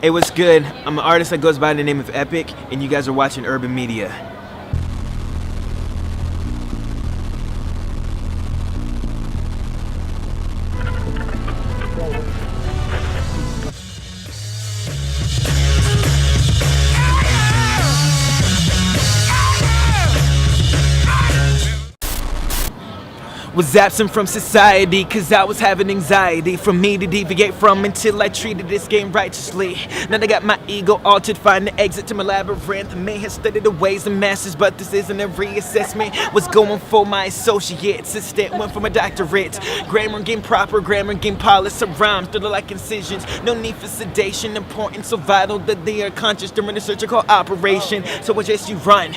Hey, what's good? I'm an artist that goes by the name of Eppic, and you guys are watching Urban Media. Was absent from society cause I was having anxiety for me to deviate from until I treated this game righteously. Now I got my ego altered, find the exit to my labyrinth. I may have studied the ways of masters, but this isn't a reassessment. Was going for my associates, instead went for my doctorate. Grammar game proper, grammar game polish, rhymes that are like incisions. No need for sedation, important so vital that they are conscious during the surgical operation. So I just you run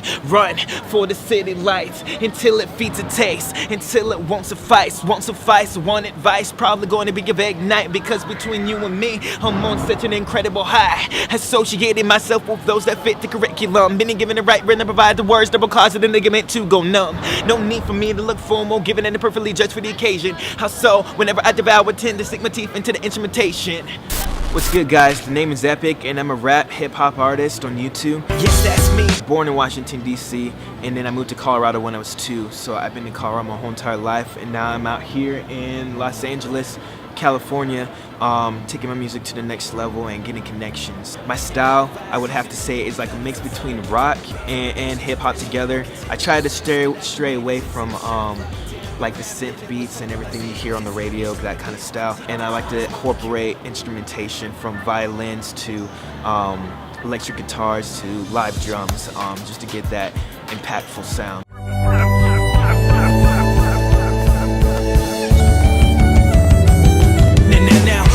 for the city lights until it feeds a taste, until it won't suffice, want advice, probably going to be a big night, because between you and me, I'm on such an incredible high. Associating myself with those that fit the curriculum, been given the right rhythm to provide the words that will cause the ligament to go numb. No need for me to look formal, given and perfectly judged for the occasion. How so? Whenever I devour, tend to stick my teeth into the instrumentation. What's good, guys? The name is Eppic, and I'm a rap hip-hop artist on YouTube. Yes, that's me. Born in Washington, D.C., and then I moved to Colorado when I was 2, so I've been in Colorado my whole entire life, and now I'm out here in Los Angeles, California, taking my music to the next level and getting connections. My style, I would have to say, is like a mix between rock and hip-hop together. I try to stray away from like the synth beats and everything you hear on the radio, that kind of style. And I like to incorporate instrumentation from violins to electric guitars to live drums, just to get that impactful sound.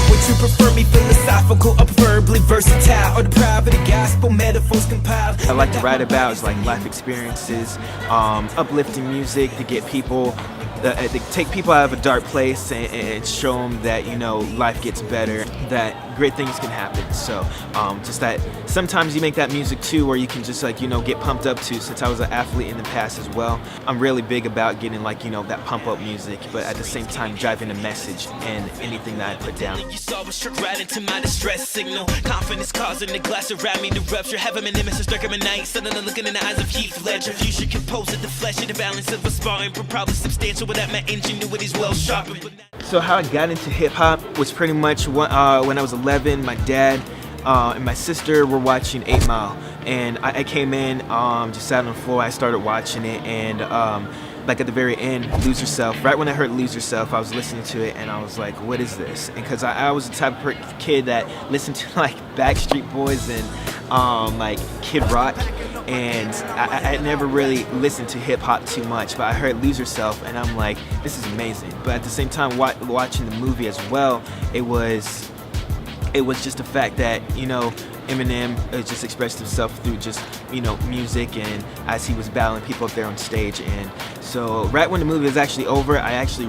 Would you prefer me philosophical or preferably versatile, or the private gospel metaphors compiled? I like to write about like life experiences, uplifting music to get people, to take people out of a dark place and show them that, you know, life gets better, that great things can happen. So just that sometimes you make that music too where you can just, like, you know, get pumped up to. Since I was an athlete in the past as well, I'm really big about getting, like, you know, that pump up music, but at the same time driving a message in anything that I put down. You saw a struck right into my distress signal. Confidence causing the glass around me to rupture. Having my nemesis struck in my night, suddenly looking in the eyes of Heath Ledger. You should compose it, the flesh and the balance of a sparring, but probably substantial without my ingenuity's well sharpened. So how I got into hip hop was pretty much when I was 11. My dad and my sister were watching 8 Mile, and I came in, just sat on the floor. I started watching it, and like at the very end, Lose Yourself. Right when I heard Lose Yourself, I was listening to it, and I was like, what is this? And because I was the type of kid that listened to like Backstreet Boys and like Kid Rock, and I never really listened to hip hop too much, but I heard Lose Yourself, and I'm like, this is amazing. But at the same time, watching the movie as well, it was just the fact that, you know, Eminem just expressed himself through just, you know, music, and as he was battling people up there on stage. And so right when the movie was actually over, I actually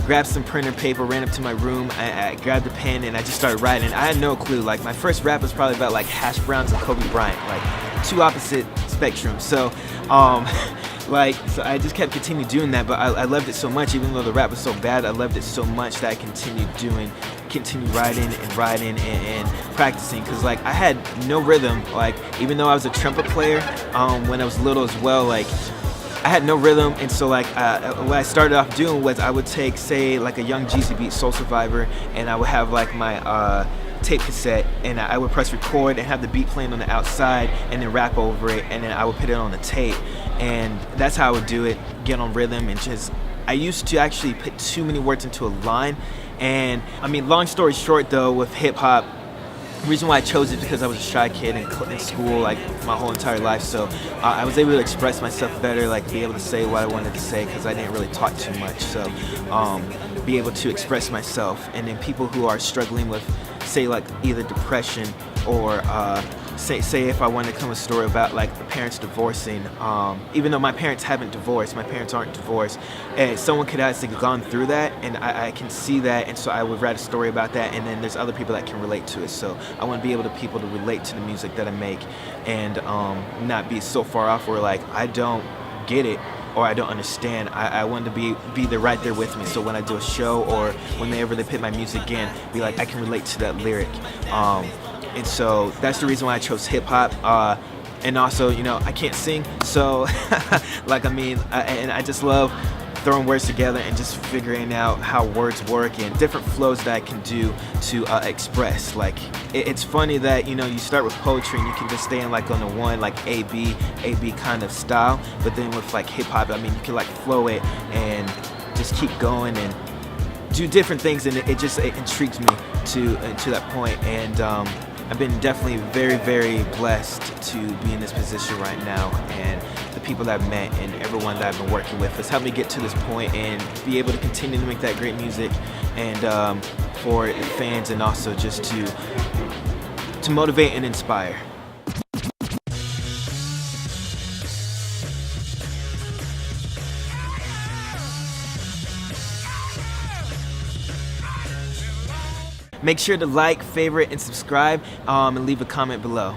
grabbed some printer paper, ran up to my room, I grabbed a pen, and I just started writing. I had no clue. Like, my first rap was probably about like hash browns and Kobe Bryant, like two opposite spectrums. So so I just kept continuing doing that, but I loved it so much. Even though the rap was so bad, I loved it so much that I continued writing and practicing, because like I had no rhythm. Like, even though I was a trumpet player when I was little as well, like I had no rhythm. And so like what I started off doing was I would take, say, like a Young Jeezy beat, Soul Survivor, and I would have like my tape cassette, and I would press record and have the beat playing on the outside, and then rap over it, and then I would put it on the tape. And that's how I would do it, get on rhythm. And just, I used to actually put too many words into a line. And I mean, long story short though, with hip hop, the reason why I chose it is because I was a shy kid in school, like my whole entire life. So I was able to express myself better, like be able to say what I wanted to say, because I didn't really talk too much. So be able to express myself. And then people who are struggling with, say, like either depression or say if I wanted to come a story about like the parents divorcing, even though my parents haven't divorced, my parents aren't divorced, and someone could have actually gone through that, and I can see that, and so I would write a story about that, and then there's other people that can relate to it. So I want to be able to people to relate to the music that I make, and not be so far off where like I don't get it or I don't understand. I want to be there right there with me. So when I do a show or whenever they put my music in, be like, I can relate to that lyric. And so that's the reason why I chose hip hop. And also, you know, I can't sing, so like, I mean, and I just love throwing words together and just figuring out how words work and different flows that I can do to express. Like, it's funny that, you know, you start with poetry and you can just stay in like on the one, like A-B kind of style, but then with like hip hop, I mean, you can like flow it and just keep going and do different things, and it intrigues me to that point. And I've been definitely very, very blessed to be in this position right now, and the people that I've met and everyone that I've been working with has helped me get to this point and be able to continue to make that great music, and for fans, and also just to motivate and inspire. Make sure to like, favorite, and subscribe, and leave a comment below.